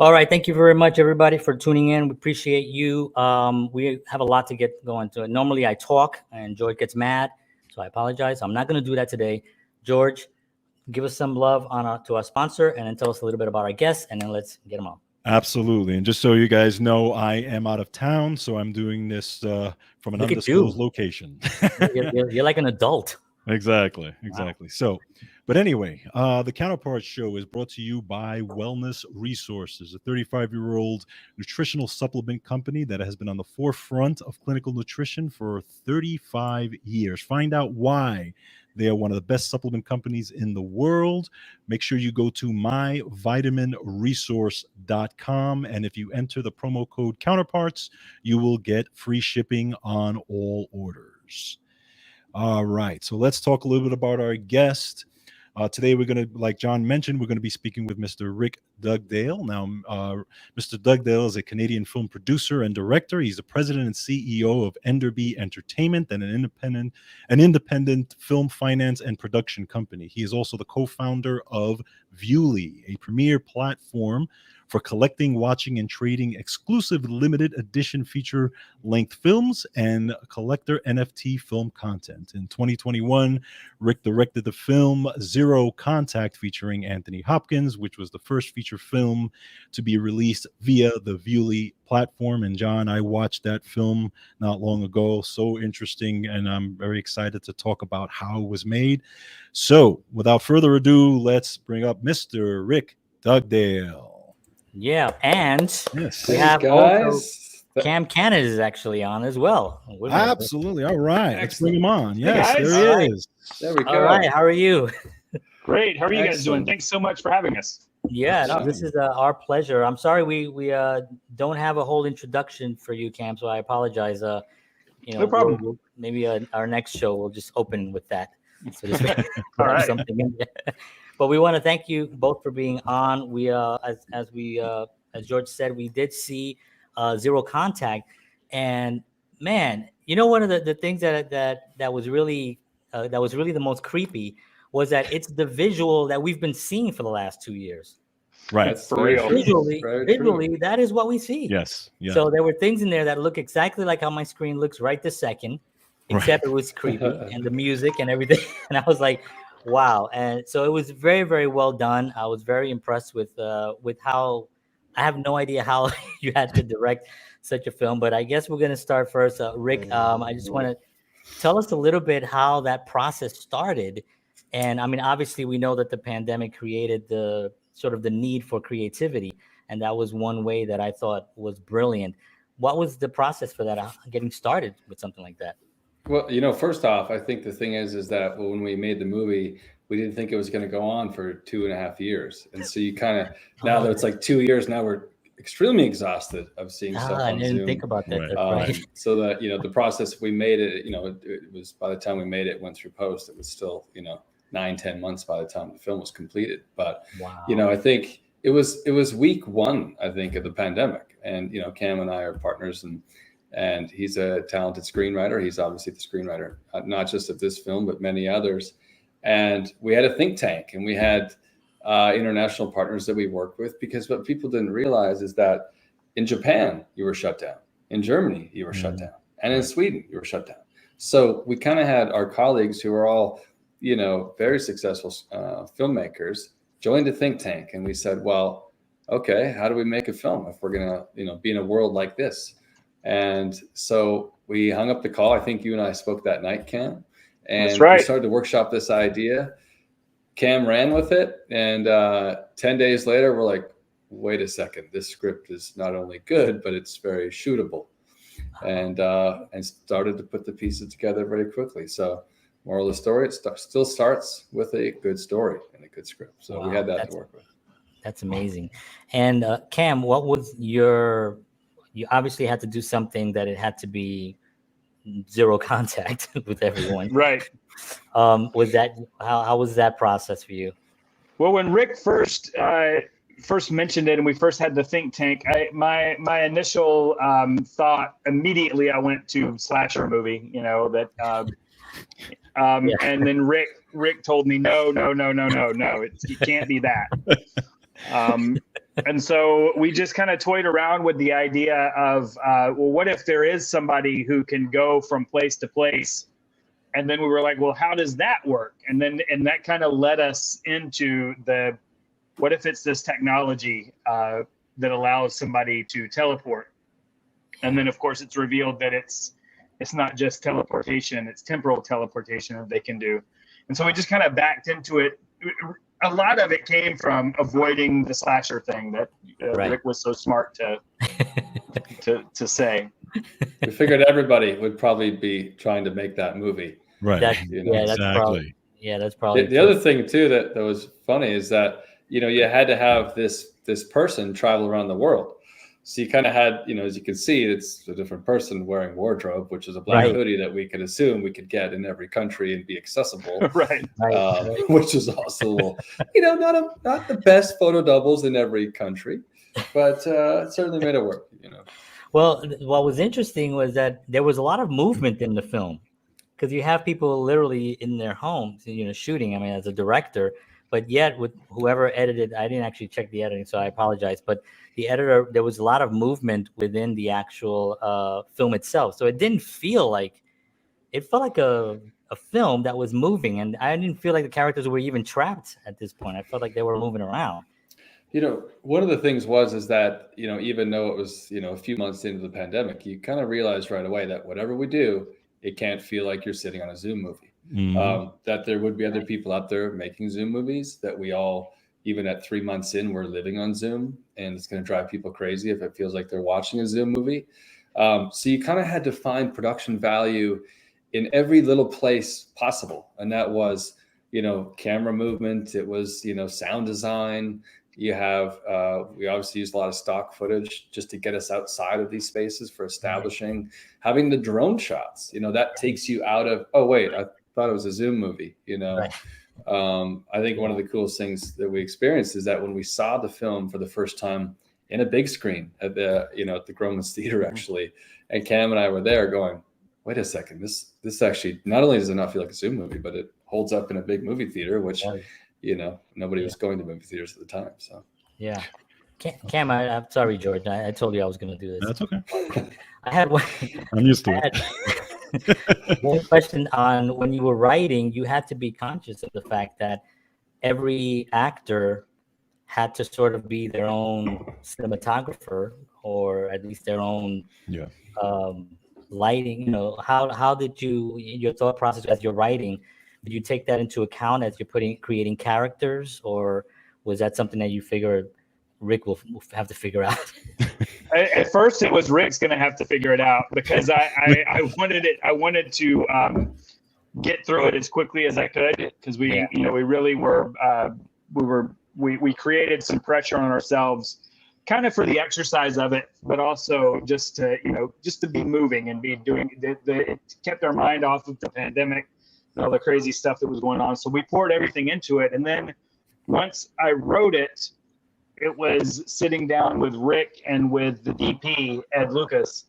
All right. Thank you very much, everybody, for tuning in. We appreciate you. We have a lot to get going to. Normally, I talk and George gets mad, so I apologize. I'm not going to do that today. George, give us some love to our sponsor, and then tell us a little bit about our guests, and then let's get them on. Absolutely. And just so you guys know, I am out of town, so I'm doing this from an undisclosed location. You're like an adult. Exactly. Wow. So, but anyway, the Counterparts show is brought to you by Wellness Resources, a 35-year-old nutritional supplement company that has been on the forefront of clinical nutrition for 35 years. Find out why they are one of the best supplement companies in the world. Make sure you go to myvitaminresource.com. And if you enter the promo code Counterparts, you will get free shipping on all orders. All right. So let's talk a little bit about our guest. Today, we're going to, like John mentioned, we're going to be speaking with Mr. Rick Dugdale. Now, Mr. Dugdale is a Canadian film producer and director. He's the president and CEO of Enderby Entertainment and an independent film finance and production company. He is also the co-founder of Viewly, a premier platform for collecting, watching, and trading exclusive limited edition feature-length films and collector NFT film content. In 2021, Rick directed the film Zero Contact featuring Anthony Hopkins, which was the first feature film to be released via the Viewly platform. And John, I watched that film not long ago. So interesting, and I'm very excited to talk about how it was made. So without further ado, let's bring up Mr. Rick Dugdale. Yeah, and yes. We have also Cam Cannon is actually on as well. Absolutely. All right. Let's bring him on. Yes, hey there he is. There we go. All right. How are you? Great. How are you guys doing? Thanks so much for having us. Yeah, no, this is our pleasure. I'm sorry we don't have a whole introduction for you, Cam, so I apologize. No problem. Maybe our next show we'll just open with that. So just all right. Something in there. But we want to thank you both for being on. We as George said, we did see Zero Contact, and man, you know, one of the things that was really the most creepy was that it's the visual that we've been seeing for the last 2 years. Right. That's for real. Visually, that is what we see. Yes. Yeah. So there were things in there that look exactly like how my screen looks right this second, except It was creepy and the music and everything. And I was like, wow. And so it was very, very well done. I was very impressed with how, I have no idea how you had to direct such a film, but I guess we're going to start first. Rick, I just want to tell us a little bit how that process started. And I mean, obviously we know that the pandemic created the sort of the need for creativity. And that was one way that I thought was brilliant. What was the process for that, getting started with something like that? Well, you know, first off, I think the thing is that when we made the movie, we didn't think it was going to go on for 2.5 years. And so you kind of, now that it's like 2 years, now we're extremely exhausted of seeing stuff on I didn't Zoom. think about that. Right. So that, you know, the process, we made it, you know, it was, by the time we made it, went through post, it was still, you know, 9-10 months by the time the film was completed. But, you know, I think it was week one, I think, of the pandemic. And, you know, Cam and I are partners, and he's a talented screenwriter. He's obviously the screenwriter, not just of this film, but many others. And we had a think tank, and we had international partners that we worked with, because what people didn't realize is that in Japan, you were shut down. In Germany, you were shut down. And in Sweden, you were shut down. So we kind of had our colleagues who are all, you know, very successful filmmakers joined a think tank. And we said, well, okay, how do we make a film if we're going to, you know, be in a world like this? And so we hung up the call. I think you and I spoke that night, Cam. And That's right. We started to workshop this idea. Cam ran with it. And 10 days later, we're like, wait a second, this script is not only good, but it's very shootable. And started to put the pieces together very quickly. So moral of the story, it still starts with a good story and a good script. So we had that to work with. That's amazing. And Cam, what was you obviously had to do something that it had to be zero contact with everyone. Right. Was that, how was that process for you? Well, when Rick first mentioned it and we first had the think tank, my initial thought immediately, I went to slasher movie, you know, that and then Rick told me, no, it can't be that. And so we just kind of toyed around with the idea of, well, what if there is somebody who can go from place to place? And then we were like, well, how does that work? And that kind of led us into what if it's this technology that allows somebody to teleport? And then, of course, it's revealed that it's not just teleportation, it's temporal teleportation that they can do. And so we just kind of backed into it. A lot of it came from avoiding the slasher thing that Rick was so smart to say. We figured everybody would probably be trying to make that movie. Right. Exactly. That's probably the other thing too that was funny is that you had to have this person travel around the world. So you kind of had, as you can see, it's a different person wearing wardrobe, which is a black hoodie that we could assume we could get in every country and be accessible. Which is also, not the best photo doubles in every country, but it certainly made it work, Well, what was interesting was that there was a lot of movement in the film because you have people literally in their homes, shooting. I mean, as a director, but yet with whoever edited, I didn't actually check the editing, so I apologize. But the editor, there was a lot of movement within the actual film itself. So it didn't feel like, it felt like a film that was moving. And I didn't feel like the characters were even trapped at this point. I felt like they were moving around. One of the things is that, even though it was, a few months into the pandemic, you kind of realized right away that whatever we do, it can't feel like you're sitting on a Zoom movie. Mm-hmm. That there would be other people out there making Zoom movies, that we all, even at 3 months in, we're living on Zoom, and it's going to drive people crazy if it feels like they're watching a Zoom movie. So you kind of had to find production value in every little place possible. And that was, camera movement. It was, sound design. You have, we obviously used a lot of stock footage just to get us outside of these spaces for establishing, having the drone shots, that takes you out of, oh, wait, I thought it was a Zoom movie, I think one of the coolest things that we experienced is that when we saw the film for the first time in a big screen at the, at the Gromans Theater, actually, and Cam and I were there going, wait a second, this actually, not only does it not feel like a Zoom movie, but it holds up in a big movie theater, which, nobody was going to movie theaters at the time. So, yeah. Cam, I'm sorry, George. I told you I was going to do this. That's okay. I had one. I'm used to it. One question on when you were writing, you had to be conscious of the fact that every actor had to sort of be their own cinematographer, or at least their own lighting. How did your thought process as you're writing, did you take that into account as you're creating characters, or was that something that you figured Rick will have to figure out? At first, it was Rick's going to have to figure it out, because I wanted to get through it as quickly as I could, because we really were we created some pressure on ourselves, kind of for the exercise of it, but also just to be moving and be doing it kept our mind off of the pandemic and all the crazy stuff that was going on. So we poured everything into it, and then once I wrote it, it was sitting down with Rick and with the DP, Ed Lucas,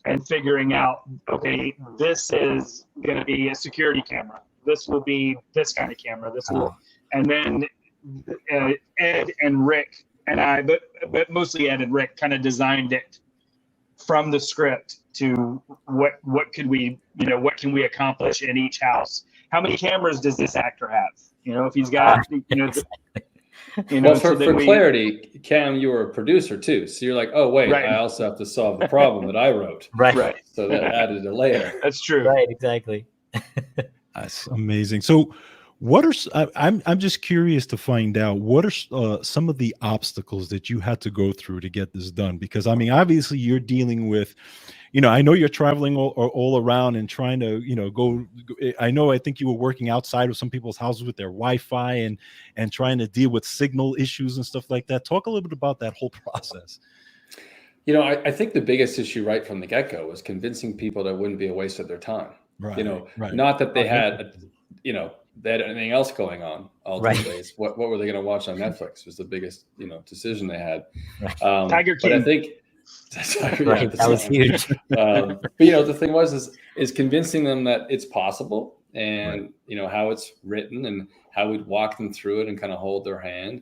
and figuring out, okay, this is going to be a security camera. This will be this kind of camera. And then Ed and Rick and I, but mostly Ed and Rick, kind of designed it from the script to what can we accomplish in each house? How many cameras does this actor have? If he's got, for clarity, Cam, you were a producer too, so you're like, oh wait, I also have to solve the problem that I wrote. Right. So that added a layer. That's true. Right. Exactly. That's amazing. So, I'm just curious to find out what are some of the obstacles that you had to go through to get this done? Because I mean, obviously, you're dealing with. I know you're traveling all around and trying to, go. I think you were working outside of some people's houses with their Wi-Fi and trying to deal with signal issues and stuff like that. Talk a little bit about that whole process. I think the biggest issue right from the get-go was convincing people that it wouldn't be a waste of their time. Right. Not that they had, they had anything else going on all 2 days. What were they going to watch on Netflix was the biggest, decision they had. Tiger King. But I think. That was huge. But the thing is convincing them that it's possible, and how it's written and how we'd walk them through it and kind of hold their hand.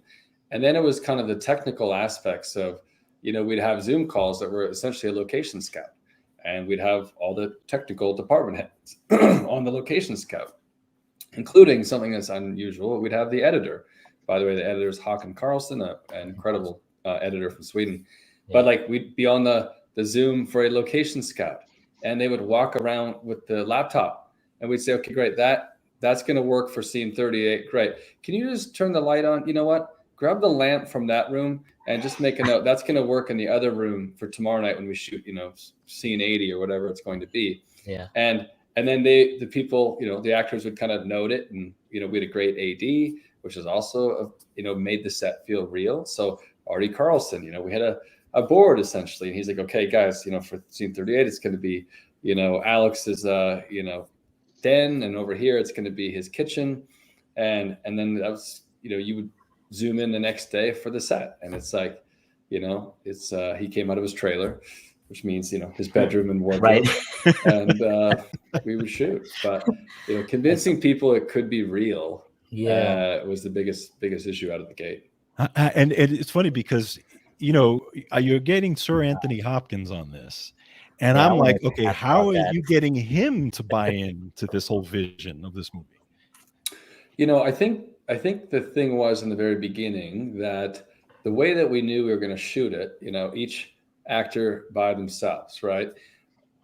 And then it was kind of the technical aspects of, we'd have Zoom calls that were essentially a location scout, and we'd have all the technical department heads on the location scout, including something that's unusual. We'd have the editor. By the way, the editor is Håkan Karlsson, an incredible editor from Sweden. Yeah. But like, we'd be on the Zoom for a location scout, and they would walk around with the laptop, and we'd say, okay, great, that's going to work for scene 38. Great. Can you just turn the light on? You know what? Grab the lamp from that room and just make a note. That's going to work in the other room for tomorrow night when we shoot, scene 80 or whatever it's going to be. Yeah. And then the people, the actors would kind of note it, and we had a great AD, which is also made the set feel real. So Artie Carlson, we had a board essentially, and he's like, okay, guys, for scene 38, it's going to be, Alex's, den, and over here it's going to be his kitchen, and then that was, you would zoom in the next day for the set, and it's like, it's he came out of his trailer, which means his bedroom and wardrobe, right. And we would shoot. But convincing people it could be real, was the biggest issue out of the gate. And it's funny because you're getting Sir Anthony Hopkins on this, and I'm like, okay, how are you getting him to buy into this whole vision of this movie? I think the thing was in the very beginning that the way that we knew we were going to shoot it, each actor by themselves, right?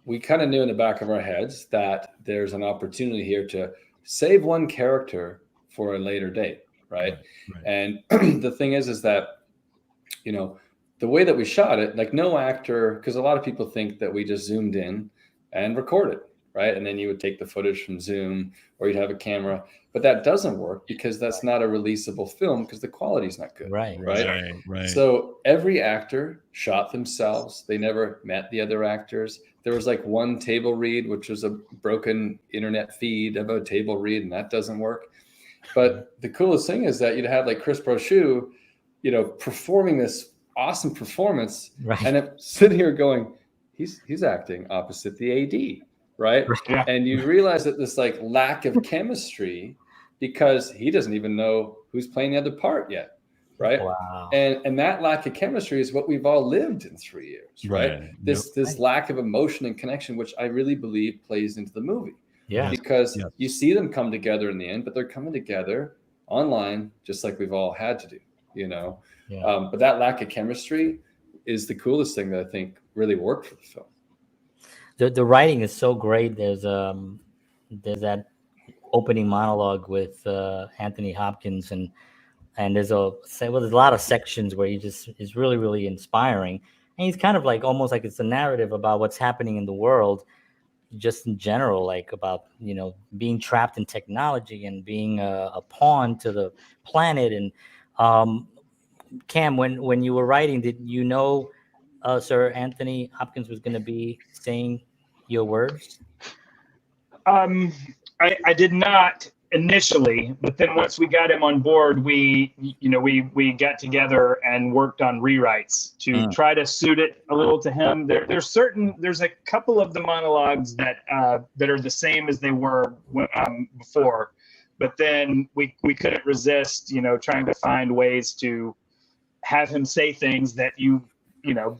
We kind of knew in the back of our heads that there's an opportunity here to save one character for a later date, right? And the thing is that, the way that we shot it, like no actor, because a lot of people think that we just zoomed in and recorded, right? And then you would take the footage from Zoom, or you'd have a camera, but that doesn't work because that's not a releasable film because the quality's not good. Right. So every actor shot themselves. They never met the other actors. There was like one table read, which was a broken internet feed of a table read, and that doesn't work. But the coolest thing is that you'd have like Chris Brochu, performing this awesome performance, right. And I'm sitting here going, he's acting opposite the AD. Right. Yeah. And you realize that this like lack of chemistry because he doesn't even know who's playing the other part yet. Right. Wow. And that lack of chemistry is what we've all lived in 3 years. Right. This lack of emotion and connection, which I really believe plays into the movie. Yeah. Because you see them come together in the end, but they're coming together online, just like we've all had to do, Yeah. But that lack of chemistry is the coolest thing that I think really worked for the film. The writing is so great. There's that opening monologue with Anthony Hopkins, and there's a lot of sections where he just is really, really inspiring, and he's kind of like almost like it's a narrative about what's happening in the world, just in general, like about being trapped in technology and being a pawn to the planet. And Cam, when you were writing, did you know Sir Anthony Hopkins was going to be saying your words? I did not initially, but then once we got him on board, we got together and worked on rewrites to try to suit it a little to him. There's a couple of the monologues that are the same as they were before, but then we couldn't resist, trying to find ways to have him say things that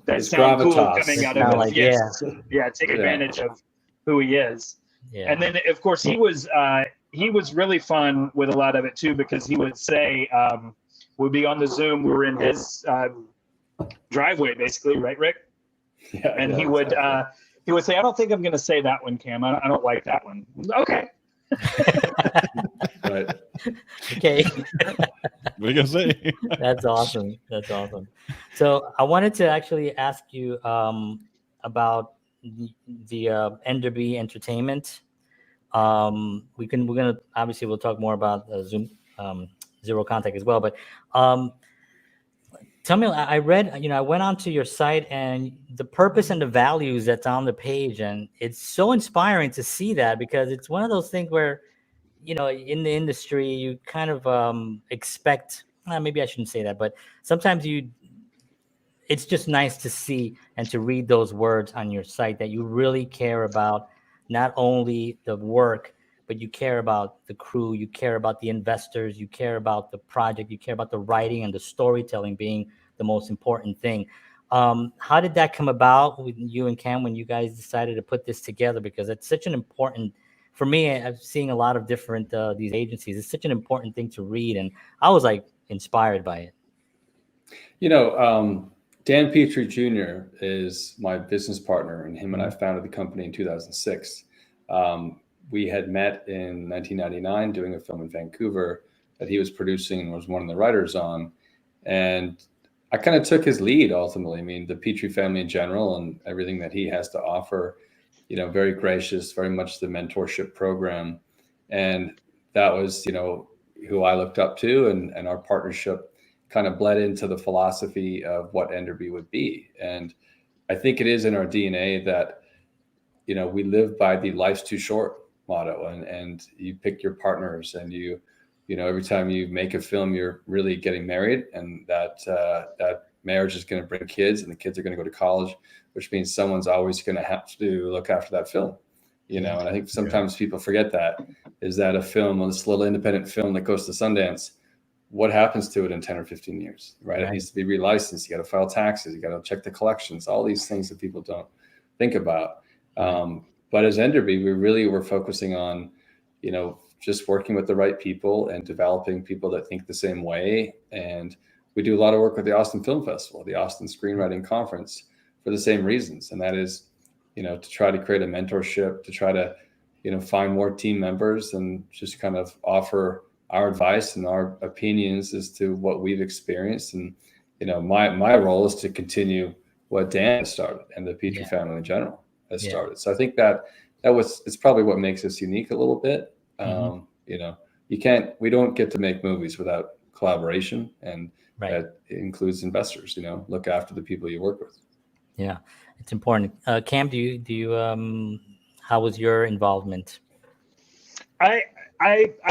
that sound cool coming out of it. Take advantage of who he is. Yeah. And then of course he was really fun with a lot of it too, because he would say, we'd be on the Zoom, we were in his driveway basically, right, Rick? Yeah. And he would say, I don't think I'm going to say that one, Cam. I don't like that one. Okay. Right. Okay. What are you gonna say? That's awesome. So I wanted to actually ask you about the Enderby Entertainment. We're gonna obviously we'll talk more about Zoom Zero Contact as well. But tell me, I read, I went onto your site and the purpose and the values that's on the page, and it's so inspiring to see that, because it's one of those things where, in the industry, you kind of expect, maybe I shouldn't say that, but sometimes it's just nice to see and to read those words on your site that you really care about not only the work, but you care about the crew, you care about the investors, you care about the project, you care about the writing and the storytelling being the most important thing. How did that come about with you and Cam when you guys decided to put this together? Because it's such an important, for me, I'm seeing a lot of different these agencies. It's such an important thing to read, and I was like inspired by it. You know, Dan Petrie Jr. is my business partner, and him and I founded the company in 2006. We had met in 1999 doing a film in Vancouver that he was producing and was one of the writers on. And I kind of took his lead ultimately. I mean, the Petrie family in general and everything that he has to offer, you know, very gracious, very much the mentorship program. And that was, you know, who I looked up to, and our partnership kind of bled into the philosophy of what Enderby would be. And I think it is in our DNA that, you know, we live by the life's too short motto, and you pick your partners, and you know, every time you make a film, you're really getting married, and that marriage is going to bring kids, and the kids are going to go to college, which means someone's always going to have to look after that film, you know. And I think sometimes people forget that, is that a film, this little independent film that goes to Sundance, what happens to it in 10 or 15 years, right? It needs to be relicensed. You got to file taxes. You got to check the collections, all these things that people don't think about. But as Enderby, we really were focusing on, you know, just working with the right people and developing people that think the same way. And we do a lot of work with the Austin Film Festival, the Austin Screenwriting Conference, for the same reasons. And that is, you know, to try to create a mentorship, to try to, you know, find more team members and just kind of offer our advice and our opinions as to what we've experienced. And, you know, my role is to continue what Dan has started and the Petrie family in general has started. So I think it's probably what makes us unique a little bit. You know, we don't get to make movies without collaboration, and that includes investors, you know, look after the people you work with. Yeah, it's important. Cam, do you how was your involvement? I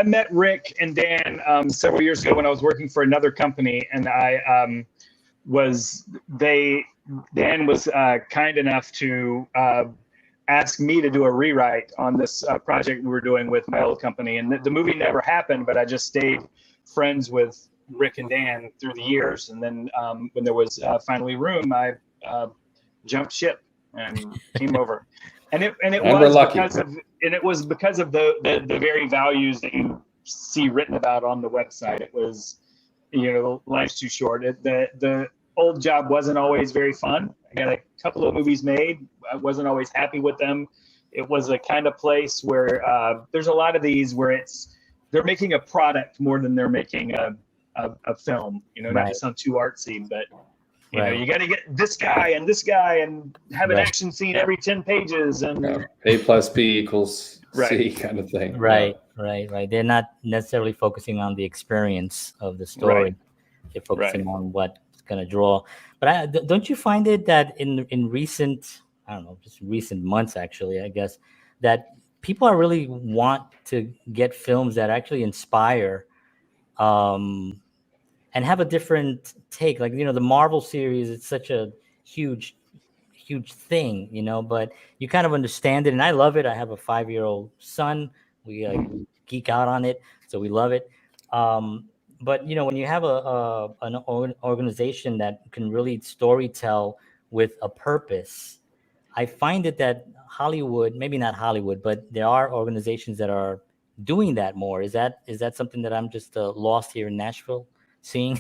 met Rick and Dan several years ago when I was working for another company, and Dan was kind enough to ask me to do a rewrite on this project we were doing with my old company. And the movie never happened, but I just stayed friends with Rick and Dan through the years. And then when there was finally room, I jumped ship and came over. And it was because of the very values that you see written about on the website. It was, you know, life's too short. The old job wasn't always very fun. I got a couple of movies made. I wasn't always happy with them. It was a kind of place where there's a lot of these where they're making a product more than they're making a film. You know, not to sound too artsy, but you know, you got to get this guy and have an action scene every 10 pages and A plus B equals C kind of thing. Right. They're not necessarily focusing on the experience of the story. They're focusing on what's going to draw. But don't you find it that in recent, I don't know, just recent months, actually, I guess, that people are really want to get films that actually inspire and have a different take. Like, you know, the Marvel series, it's such a huge thing, you know, but you kind of understand it. And I love it. I have a 5-year-old son. We geek out on it. So we love it. But, you know, when you have an organization that can really storytell with a purpose, I find it that Hollywood, maybe not Hollywood, but there are organizations that are doing that more. Is that something that I'm just lost here in Nashville seeing?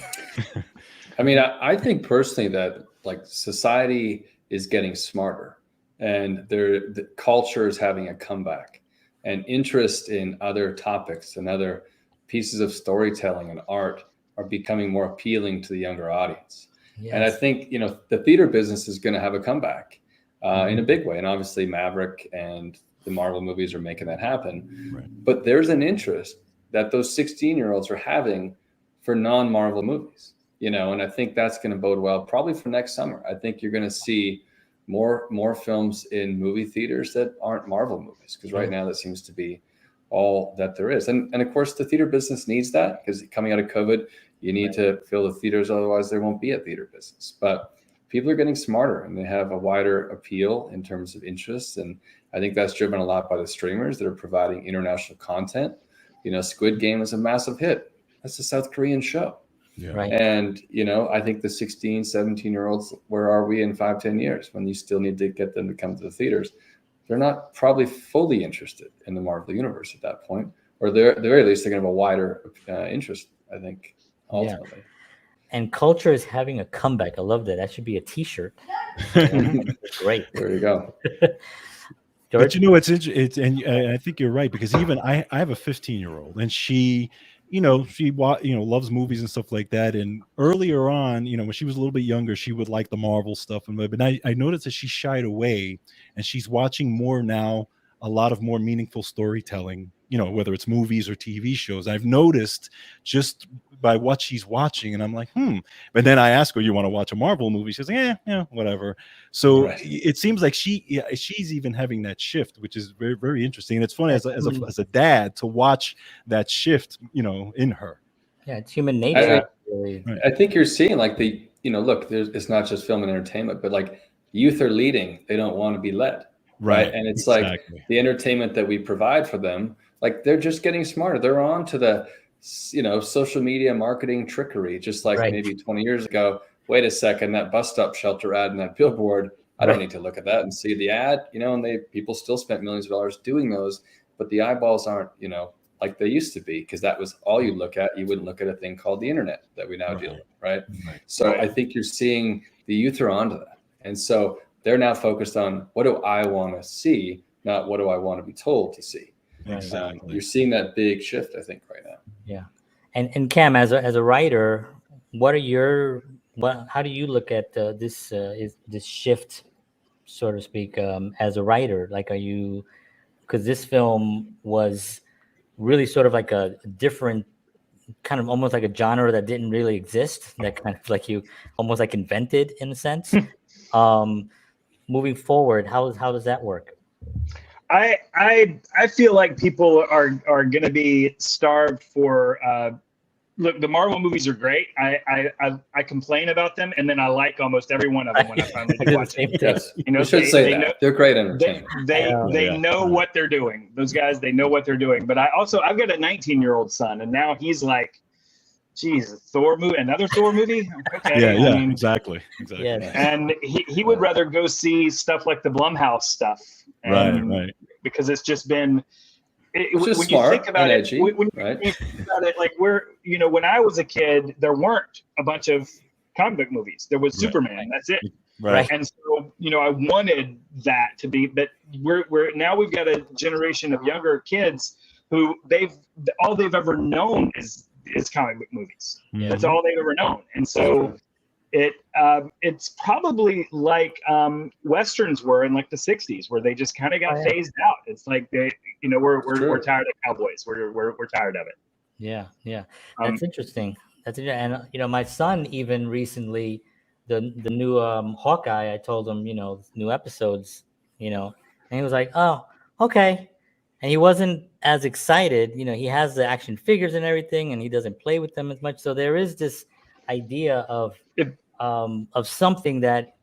I mean, I think personally that like society is getting smarter, and the culture is having a comeback, and interest in other topics and other pieces of storytelling and art are becoming more appealing to the younger audience. Yes. And I think, you know, the theater business is going to have a comeback in a big way. And obviously Maverick and the Marvel movies are making that happen. Right. But there's an interest that those 16-year-olds are having for non-Marvel movies, you know, and I think that's going to bode well probably for next summer. I think you're going to see more films in movie theaters that aren't Marvel movies, because right now that seems to be all that there is. And of course the theater business needs that, because coming out of COVID, you need to fill the theaters, otherwise there won't be a theater business. But people are getting smarter and they have a wider appeal in terms of interests. And I think that's driven a lot by the streamers that are providing international content. Squid Game is a massive hit. That's a South Korean show. Yeah. Right. And, I think the 16, 17-year-olds, where are we in 5-10 years when you still need to get them to come to the theaters? They're not probably fully interested in the Marvel universe at that point, or at the very least, they're going to have a wider interest, I think, ultimately. Yeah. And culture is having a comeback. I love that. That should be a T-shirt. Great. There you go. But it's interesting, and I think you're right, because even I have a 15-year-old, and she loves movies and stuff like that. And earlier on, when she was a little bit younger, she would like the Marvel stuff, but I noticed that she shied away, and she's watching more now, a lot of more meaningful storytelling, whether it's movies or TV shows. I've noticed just by what she's watching, and I'm like, But then I ask her, "You want to watch a Marvel movie?" She's like, "Yeah, whatever." So it seems like she's even having that shift, which is very, very interesting. And it's funny as a dad to watch that shift, in her. Yeah, it's human nature. I think you're seeing look, it's not just film and entertainment, but like youth are leading; they don't want to be led. Right. And it's like the entertainment that we provide for them, like they're just getting smarter. They're on to the, social media marketing trickery, just like maybe 20 years ago. Wait a second, that bus stop shelter ad and that billboard, I don't need to look at that and see the ad, and people still spent millions of dollars doing those, but the eyeballs aren't, like they used to be, because that was all you look at. You wouldn't look at a thing called the internet that we now deal with. Right. So I think you're seeing the youth are onto that. And so they're now focused on, what do I want to see, not what do I want to be told to see. You're seeing that big shift, I think, right now. Yeah. And Cam, as a writer, how do you look at this shift, so to speak, as a writer? Like, because this film was really sort of like a different kind of, almost like a genre that didn't really exist, that kind of like you almost like invented in a sense. Moving forward, how does that work? I feel like people are going to be starved for. Look, the Marvel movies are great. I complain about them, and then I like almost every one of them when I finally do watch them. Yes, you should say that. They're great entertainment. They know what they're doing. Those guys, they know what they're doing. But I've got a 19-year-old son, and now he's like, geez, Thor movie, another Thor movie? Okay. Yeah, exactly. Yeah. And he would rather go see stuff like the Blumhouse stuff. Right. Because it's just been, when you think about it, like when I was a kid, there weren't a bunch of comic book movies. There was Superman. That's it. Right. And so, I wanted that to be, but we've got a generation of younger kids who all they've ever known is comic book movies. Yeah. That's all they've ever known. And so it's probably like Westerns were in like the 60s, where they just kind of got phased out. It's like we're tired of cowboys. We're tired of it. Yeah. That's interesting. And my son even recently, the new Hawkeye, I told him, new episodes, and he was like, "Oh, okay." And he wasn't as excited. He has the action figures and everything, and he doesn't play with them as much. So there is this idea of something that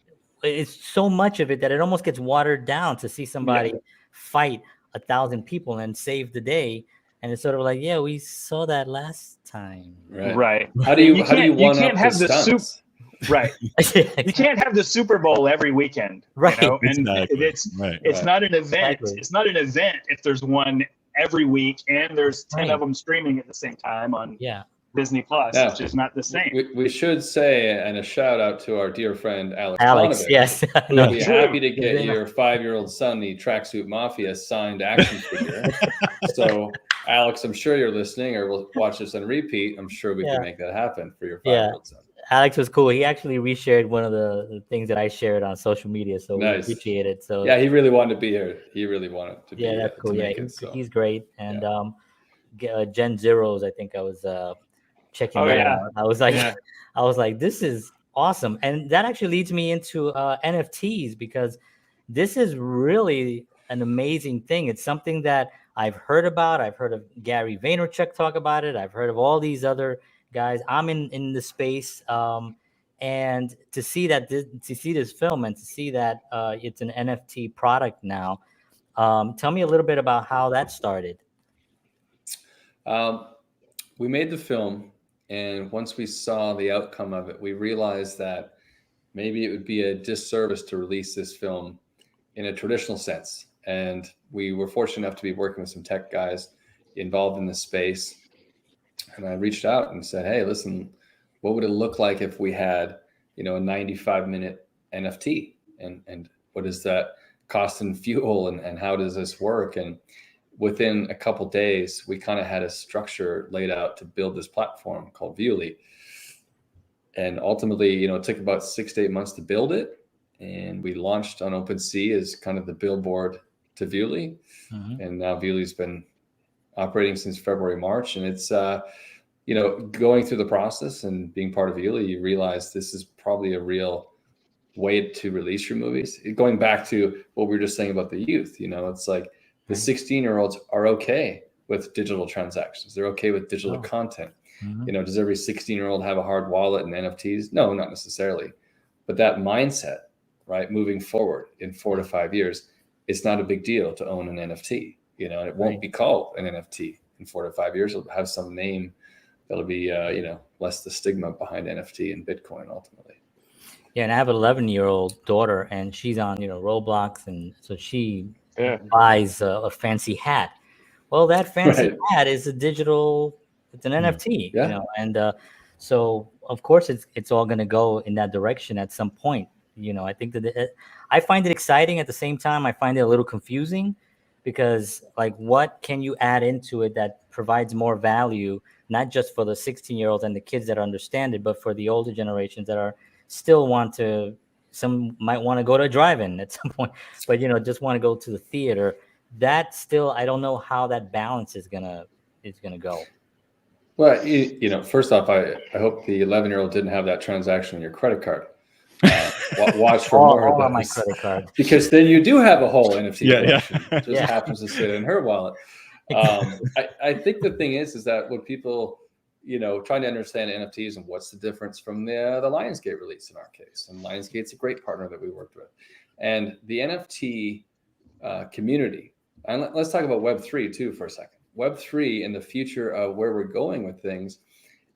is so much of it that it almost gets watered down to see somebody fight 1,000 people and save the day. And it's sort of like, we saw that last time. Right. How do you can't have the soup? Right. You can't have the Super Bowl every weekend. Right. And it's not an event. Exactly. It's not an event if there's one every week and there's 10 of them streaming at the same time on Disney Plus. It's just not the same. We should say, and a shout out to our dear friend Aleks. Paunovic, yes. We'll be happy to get your 5-year-old son the Tracksuit Mafia signed action figure. So, Aleks, I'm sure you're listening, or will watch this on repeat. I'm sure we can make that happen for your 5-year-old son. Aleks was cool. He actually reshared one of the things that I shared on social media, so we appreciate it. So he really wanted to be here. He really wanted to be here. Yeah, that's cool. He's great. And Gen Zeros, I think I was checking that out. I was like, this is awesome. And that actually leads me into NFTs, because this is really an amazing thing. It's something that I've heard about. I've heard of Gary Vaynerchuk talk about it. I've heard of all these other guys. I'm in the space, And to see this film and to see that it's an NFT product now, tell me a little bit about how that started. We made the film, and once we saw the outcome of it, we realized that maybe it would be a disservice to release this film in a traditional sense. And we were fortunate enough to be working with some tech guys involved in this space. And I reached out and said, hey, listen, what would it look like if we had, a 95-minute NFT? And what does that cost in fuel? And how does this work? And within a couple of days, we kind of had a structure laid out to build this platform called Viewly. And ultimately, it took about 6 to 8 months to build it. And we launched on OpenSea as kind of the billboard to Viewly. Mm-hmm. And now Viewly's been operating since February, March. And it's, going through the process and being part of Viewly, you realize this is probably a real way to release your movies. Going back to what we were just saying about the youth, it's like the 16-year-olds are okay with digital transactions. They're okay with digital content. Mm-hmm. Does every 16-year-old have a hard wallet and NFTs? No, not necessarily. But that mindset, right, moving forward in 4 to 5 years, it's not a big deal to own an NFT. And it won't be called an NFT in 4 to 5 years. It'll have some name that'll be, less the stigma behind NFT and Bitcoin ultimately. Yeah, and I have an 11-year-old daughter, and she's on, Roblox, and so she buys a fancy hat. Well, that fancy hat is it's an NFT, and so of course it's all going to go in that direction at some point. I think that I find it exciting. At the same time, I find it a little confusing because, like, what can you add into it that provides more value, not just for the 16-year-olds and the kids that understand it, but for the older generations that are still some might want to go to a drive-in at some point, but just want to go to the theater. That still, I don't know how that balance is gonna go. Well, first off, I hope the 11-year-old didn't have that transaction on your credit card. Watch for more of on my credit card, because then you do have a whole NFT collection. Just happens to sit in her wallet. I think the thing is that when people, trying to understand NFTs and what's the difference from the Lionsgate release in our case, and Lionsgate's a great partner that we worked with, and the NFT community. And let's talk about Web3 too for a second. Web3 and the future of where we're going with things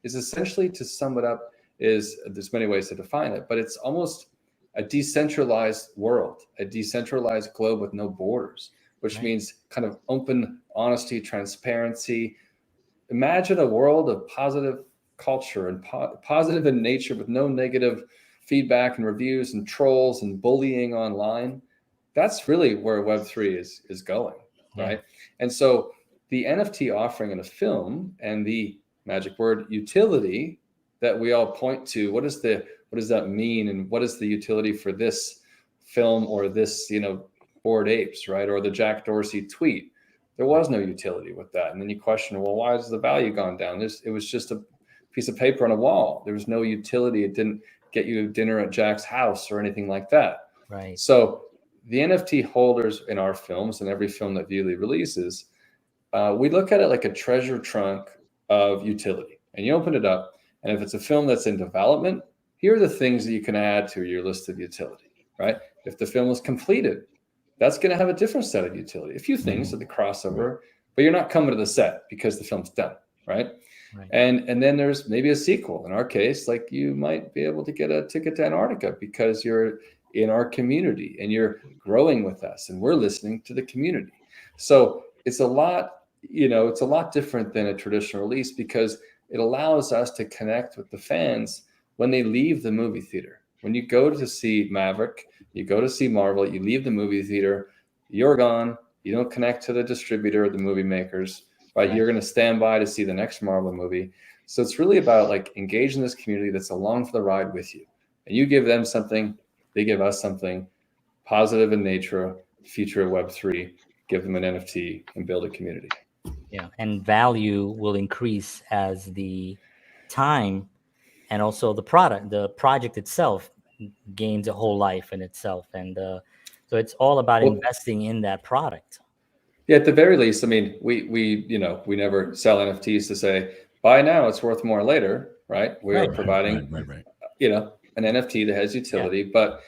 is essentially, to sum it up, there's many ways to define it, but it's almost a decentralized world, a decentralized globe with no borders, which means kind of open honesty, transparency. Imagine a world of positive culture and positive in nature with no negative feedback and reviews and trolls and bullying online. That's really where Web3 is going, right? And so the NFT offering in a film and the magic word utility that we all point to, what does that mean, and what is the utility for this film or this, Bored Apes, right? Or the Jack Dorsey tweet? There was no utility with that. And then you question, well, why has the value gone down? It was just a piece of paper on a wall. There was no utility. It didn't get you dinner at Jack's house or anything like that. Right. So the NFT holders in our films and every film that Viewly releases, we look at it like a treasure trunk of utility. And you open it up, and if it's a film that's in development, here are the things that you can add to your list of utility, right? If the film is completed, that's going to have a different set of utility. A few things at the crossover, but you're not coming to the set because the film's done, right? And then there's maybe a sequel. In our case, like, you might be able to get a ticket to Antarctica because you're in our community and you're growing with us and we're listening to the community. So it's a lot, it's a lot different than a traditional release because it allows us to connect with the fans when they leave the movie theater. When you go to see Maverick, you go to see Marvel, you leave the movie theater, you're gone. You don't connect to the distributor or the movie makers, right? You're going to stand by to see the next Marvel movie. So it's really about, like, engaging this community that's along for the ride with you. And you give them something, they give us something positive in nature, future of Web3, give them an NFT and build a community. Yeah, and value will increase as the time and also the project itself gains a whole life in itself. And so it's all about investing in that product. Yeah, at the very least, I mean, we never sell NFTs to say, buy now, it's worth more later, right? We're providing, an NFT that has utility. But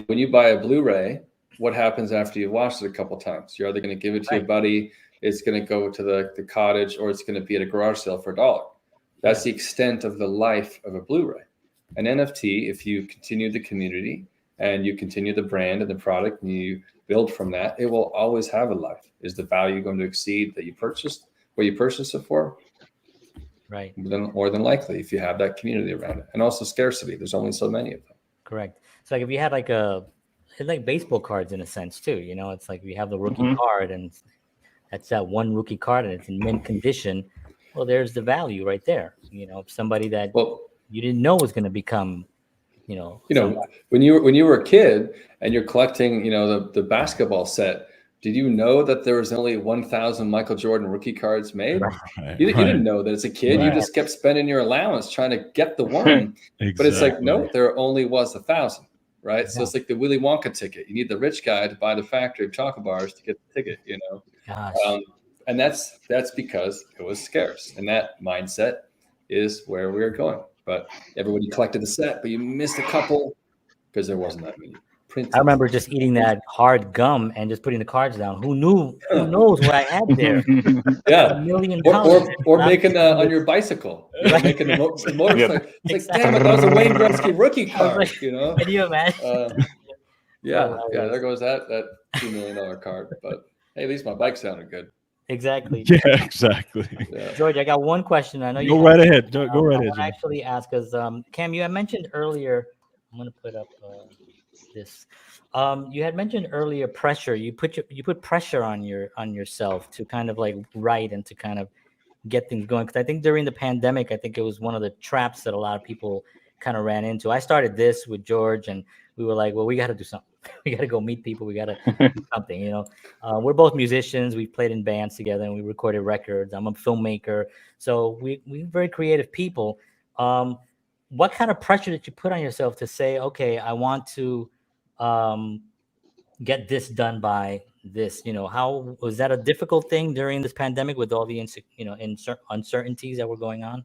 when you buy a Blu-ray, what happens after you've watched it a couple times? You're either going to give it to your buddy, it's going to go to the cottage, or it's going to be at a garage sale for $1. That's the extent of the life of a Blu-ray. An NFT, if you continue the community and you continue the brand and the product and you build from that, it will always have a life. Is the value going to exceed that you purchased, what you purchased it for? Right. More than likely, if you have that community around it. And also scarcity. There's only so many of them. Correct. So like if you had it's like baseball cards in a sense too, it's like we have the rookie card and that's that one rookie card and it's in mint condition. Well, there's the value right there. Somebody that you didn't know was going to become, when you were a kid and you're collecting, the basketball set, did you know that there was only 1,000 Michael Jordan rookie cards made? Right, you didn't know that as a kid. Right. You just kept spending your allowance trying to get the one. Exactly. But it's like, no, there only was 1,000. Right. Yeah. So it's like the Willy Wonka ticket. You need the rich guy to buy the factory of chocolate bars to get the ticket, Gosh. And that's because it was scarce. And that mindset is where we're going. But everybody collected the set, but you missed a couple because there wasn't that many. I remember just eating that hard gum and just putting the cards down. Who knew? Who knows what I had there? Yeah, $1 million. Or making on your bicycle, making the motorcycle. Yep. It's like, damn it, that was a Wayne Gretzky rookie card. Can you imagine? Yeah. There goes that $2 million card. But hey, at least my bike sounded good. Exactly. Yeah, exactly. Yeah. George, I got one question. I know you go right ahead. Go right ahead. I actually ask because Cam, you had mentioned earlier. I'm going to put up. This you had mentioned earlier pressure. You put pressure on yourself to kind of like write and to kind of get things going, because I think during the pandemic, I think it was one of the traps that a lot of people kind of ran into. I started this with George and we were like, well, we got to do something. We got to go meet people. We got to do something, we're both musicians. We played in bands together and we recorded records. I'm a filmmaker, so we're very creative people. What kind of pressure did you put on yourself to say, okay, I want to get this done by this? How was that a difficult thing during this pandemic with all the uncertainties that were going on?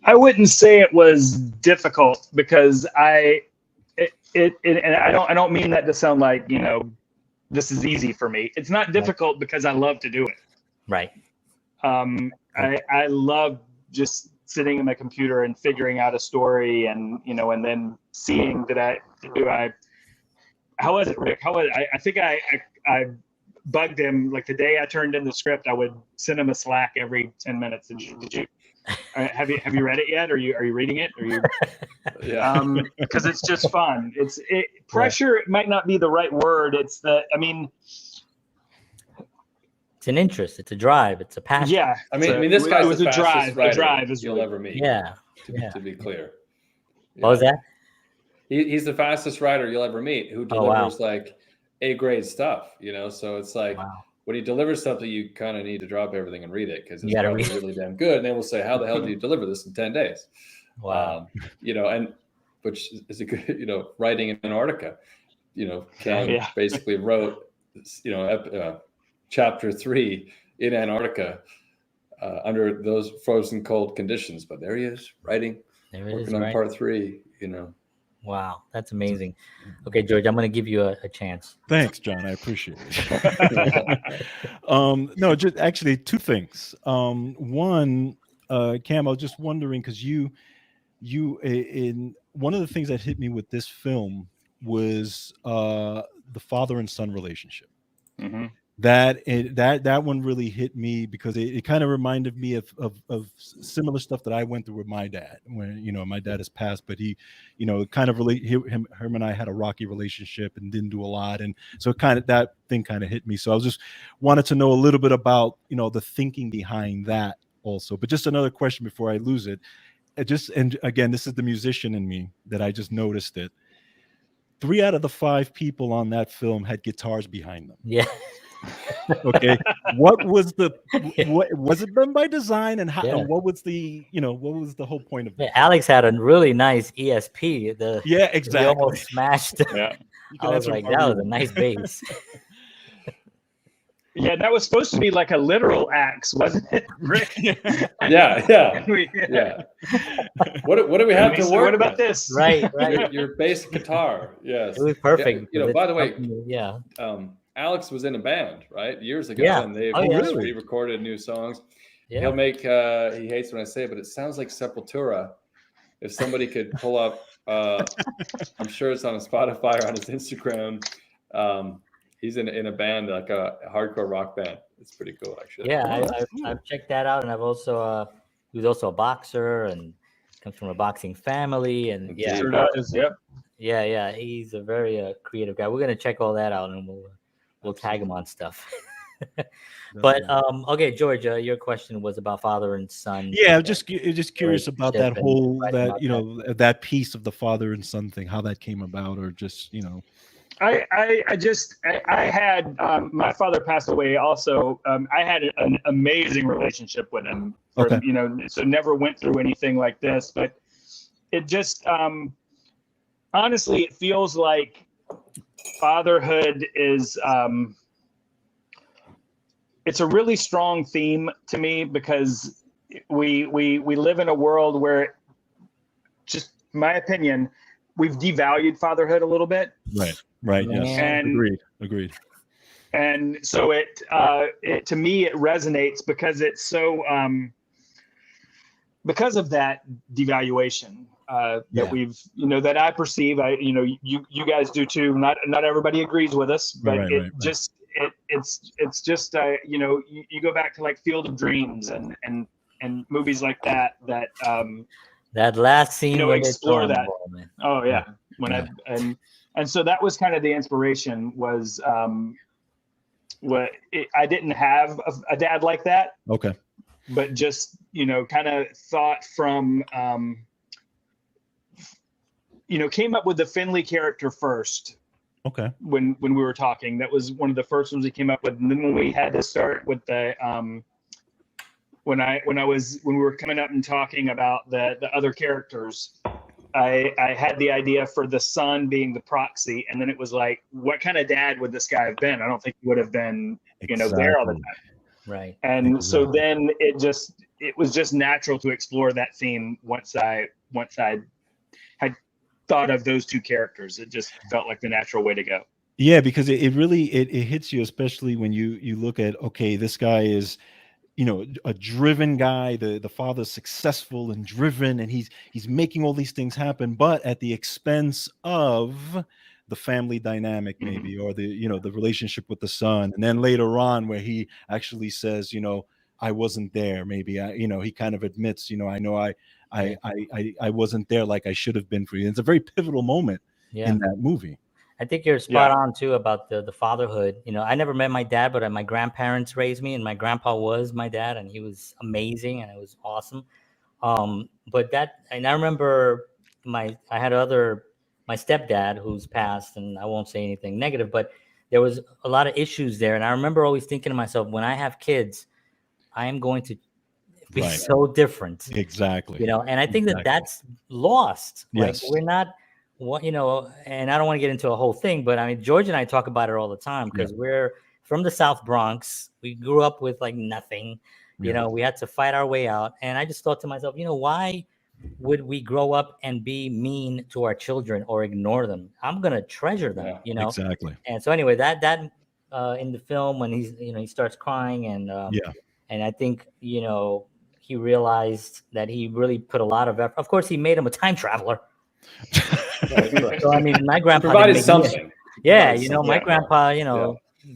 I wouldn't say it was difficult because I don't mean that to sound like this is easy for me. It's not difficult because I love to do it. Right. I love just sitting in my computer and figuring out a story and and then seeing that how was it, Rick? I think I bugged him, like the day I turned in the script, I would send him a Slack every 10 minutes. Did you have you read it yet? Are you reading it? Yeah. Because it's just fun. Pressure might not be the right word. It's it's an interest. It's a drive. It's a passion. Yeah. This guy was a drive. A drive is you'll ever meet. Yeah. To be clear. What was that? He's the fastest writer you'll ever meet, who delivers like A-grade stuff. So it's like when he delivers something, you kind of need to drop everything and read it because it's probably really damn good. And they will say, "How the hell do you deliver this in 10 days?" Wow. And which is a good, writing in Antarctica. Cam basically wrote, chapter 3 in Antarctica under those frozen cold conditions. But there he is writing, working on part 3. Wow, that's amazing. Okay, George, I'm going to give you a chance. Thanks, John. I appreciate it. No, just actually 2 things. One, Cam, I was just wondering because you in one of the things that hit me with this film was the father and son relationship. Mm-hmm. That one really hit me because it kind of reminded me of similar stuff that I went through with my dad when my dad has passed, but he kind of him and I had a rocky relationship and didn't do a lot, and so that thing kind of hit me. So I was just wanted to know a little bit about the thinking behind that also. But just another question before I lose it, and again, this is the musician in me that I just noticed it. 3 out of the 5 people on that film had guitars behind them. Yeah. Okay, what was it done by design, and how? Yeah. What was the whole point of it? Yeah, Aleks had a really nice ESP. Exactly. He almost smashed. Yeah, I was like, that was a nice bass. Yeah, that was supposed to be like a literal axe, wasn't it, Rick? Yeah. What do we have to work? What about with? this? Right. Your bass guitar. Yes. It was perfect. Yeah, by the way, yeah. Aleks was in a band, right? Years ago. Yeah. And they've really? re-recorded new songs. Yeah. He'll make, he hates when I say it, but it sounds like Sepultura. If somebody could pull up, I'm sure it's on his Spotify or on his Instagram. He's in a band, like a hardcore rock band. It's pretty cool, actually. Yeah, I've checked that out, and I've also he was also a boxer and comes from a boxing family, and yeah, Sure does. Yep. yeah, he's a very creative guy. We're gonna check all that out, and we'll tag him on stuff. But okay, George, your question was about father and son. Yeah, just curious about that whole that piece of the father and son thing, how that came about, or just I had my father passed away also. I had an amazing relationship with him. So never went through anything like this, but it just honestly, it feels like fatherhood is it's a really strong theme to me, because we live in a world where, just my opinion, we've devalued fatherhood a little bit. Right. Yes. And agreed. And so it to me, it resonates because it's so because of that devaluation that we've, that I perceive. You guys do too. Not everybody agrees with us, but it's just you go back to like Field of Dreams and movies like that that last scene explore that. Oh yeah. And so that was kind of the inspiration, was I didn't have a dad like that. Okay. But just, kind of thought from, came up with the Finley character first. Okay. When we were talking, that was one of the first ones we came up with. And then when we had to start with the, when we were coming up and talking about the other characters, I had the idea for the son being the proxy, and then it was like, what kind of dad would this guy have been? I don't think he would have been, there all the time. Right. And so then it was just natural to explore that theme once I had thought of those two characters. It just felt like the natural way to go. Yeah, because it really hits you, especially when you look at, okay, this guy is, a driven guy. The father's successful and driven, and he's making all these things happen, but at the expense of the family dynamic, maybe, or the relationship with the son. And then later on, where he actually says, I wasn't there. Maybe he kind of admits, I know I wasn't there like I should have been for you. And it's a very pivotal moment in that movie. I think you're spot on too about the fatherhood. I never met my dad, but my grandparents raised me, and my grandpa was my dad, and he was amazing, and it was awesome. And I remember my stepdad who's passed, and I won't say anything negative, but there was a lot of issues there. And I remember always thinking to myself, when I have kids, I am going to be so different. Exactly. And I think that's lost. Yes. Like, we're not, and I don't want to get into a whole thing, but I mean, George and I talk about it all the time, because we're from the South Bronx. We grew up with like nothing, we had to fight our way out. And I just thought to myself, why would we grow up and be mean to our children or ignore them? I'm going to treasure them, Exactly. And so anyway, that in the film, when he's, he starts crying, and and I think, he realized that he really put a lot of effort. Of course, he made him a time traveler. So I mean, my grandpa provided something. My grandpa,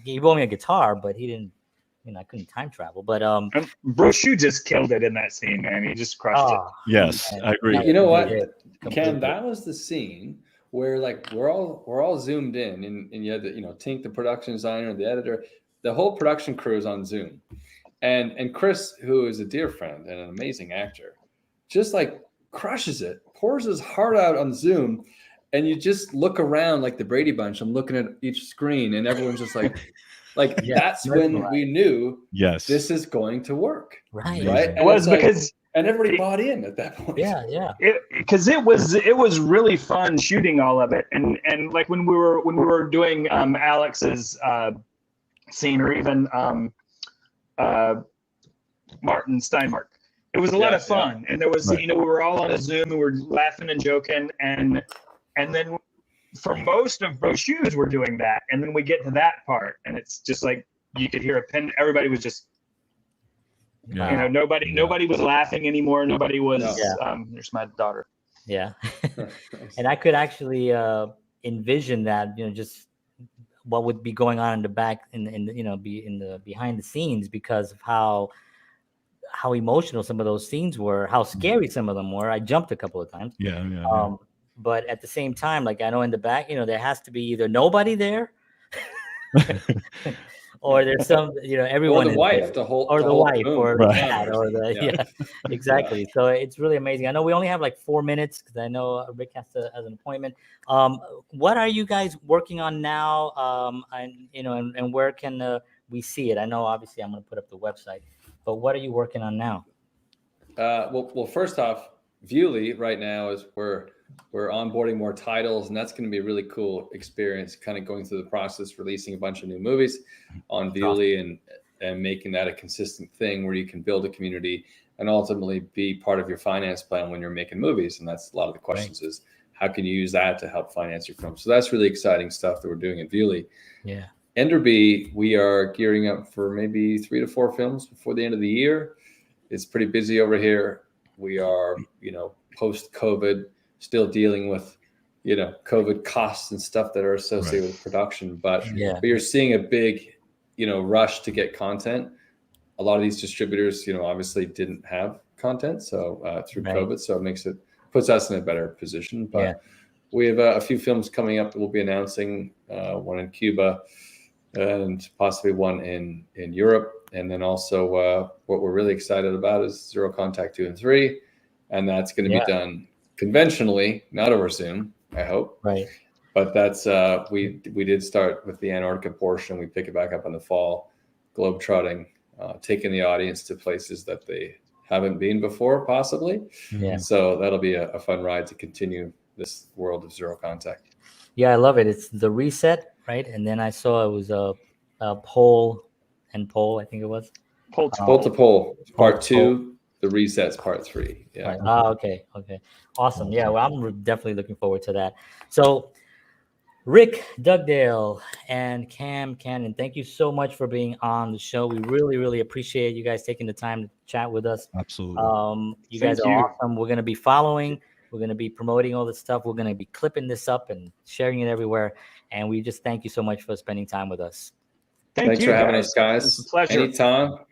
he bought me a guitar, but he didn't. I couldn't time travel. But Bruce, you just killed it in that scene, man. He just crushed it. Yes, I agree. You know what, Ken? That was the scene where like we're all zoomed in, and you had the Tink, the production designer, the editor, the whole production crew is on Zoom, and Chris, who is a dear friend and an amazing actor, just like crushes it, pours his heart out on Zoom, and you just look around like the Brady Bunch. I'm looking at each screen, and everyone's just like, that's when we knew, this is going to work, right? It was because, and everybody bought in at that point. Because it was really fun shooting all of it, and like when we were doing Alex's scene, or even Martin Steinmark. It was a lot of fun, and there was we were all on a Zoom and we were laughing and joking, and then for most of Brochures we're doing that, and then we get to that part, and it's just like you could hear a pen. Everybody was just nobody was laughing anymore. Nobody was. There's my daughter. Yeah, and I could actually envision that, just what would be going on in the back, be in the behind the scenes, because of how emotional some of those scenes were, how scary some of them were. I jumped a couple of times. But at the same time, like I know in the back, there has to be either nobody there, or there's some, everyone. Or the wife, the whole wife, room. or the cat, or the exactly. So it's really amazing. I know we only have like 4 minutes because I know Rick has an appointment. What are you guys working on now? And where can we see it? I know obviously I'm going to put up the website, but what are you working on now? Well, first off, Viewly right now is we're onboarding more titles, and that's going to be a really cool experience, kind of going through the process, releasing a bunch of new movies on Viewly and making that a consistent thing where you can build a community and ultimately be part of your finance plan when you're making movies. And that's a lot of the questions is how can you use that to help finance your film? So that's really exciting stuff that we're doing at Viewly. Yeah. Enderby, we are gearing up for maybe 3 to 4 films before the end of the year. It's pretty busy over here. We are, post-COVID, still dealing with, COVID costs and stuff that are associated with production. But we are seeing a big, rush to get content. A lot of these distributors, obviously didn't have content. So through COVID, so it puts us in a better position. But we have a few films coming up that we'll be announcing, one in Cuba and possibly one in Europe. And then also what we're really excited about is Zero Contact 2 and 3. And that's going to be done conventionally, not over Zoom, I hope. Right. But that's, we did start with the Antarctica portion. We pick it back up in the fall, globetrotting, taking the audience to places that they haven't been before, possibly. Yeah. So that'll be a fun ride to continue this world of Zero Contact. Yeah, I love it. It's the reset, right? And then I saw it was a pole, I think it was. Pole to pole, part 2. The reset's part 3. Yeah. Right. Okay. Awesome. Yeah. Well, I'm definitely looking forward to that. So, Rick Dugdale and Cam Cannon, thank you so much for being on the show. We really, really appreciate you guys taking the time to chat with us. Absolutely. You guys are awesome. We're going to be following. We're going to be promoting all this stuff. We're going to be clipping this up and sharing it everywhere. And we just thank you so much for spending time with us. Thanks for having us, guys. It's a pleasure.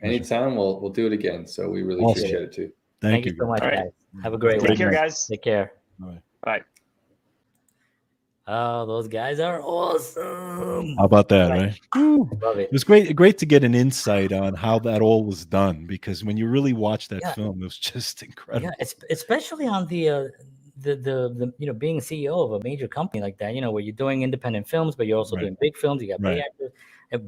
Anytime, we'll do it again. So we really appreciate it too. Thank you so much, guys. Have a great one. Take care, guys. Take care. Bye. Oh, those guys are awesome. How about that, right? Love it. It was great to get an insight on how that all was done, because when you really watch that film, it was just incredible. Yeah, especially on the being a CEO of a major company like that, where you're doing independent films, but you're also doing big films. You got big actors.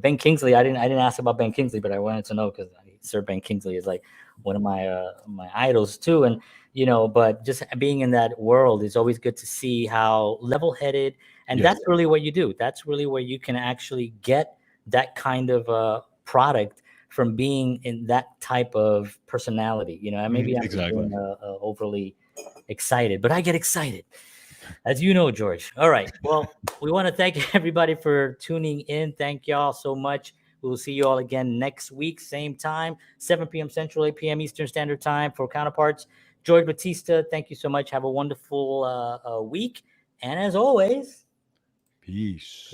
Ben Kingsley, I didn't ask about Ben Kingsley, but I wanted to know because Sir Ben Kingsley is like one of my my idols too. And but just being in that world is always good to see how level-headed, and that's really what you do. That's really where you can actually get that kind of product from being in that type of personality. Maybe I'm being, overly excited, but I get excited. As you know, George. All right. Well, we want to thank everybody for tuning in. Thank y'all so much. We will see you all again next week, same time, 7 p.m. Central, 8 p.m. Eastern Standard Time for Counterparts. George Batista, thank you so much. Have a wonderful week. And as always, peace.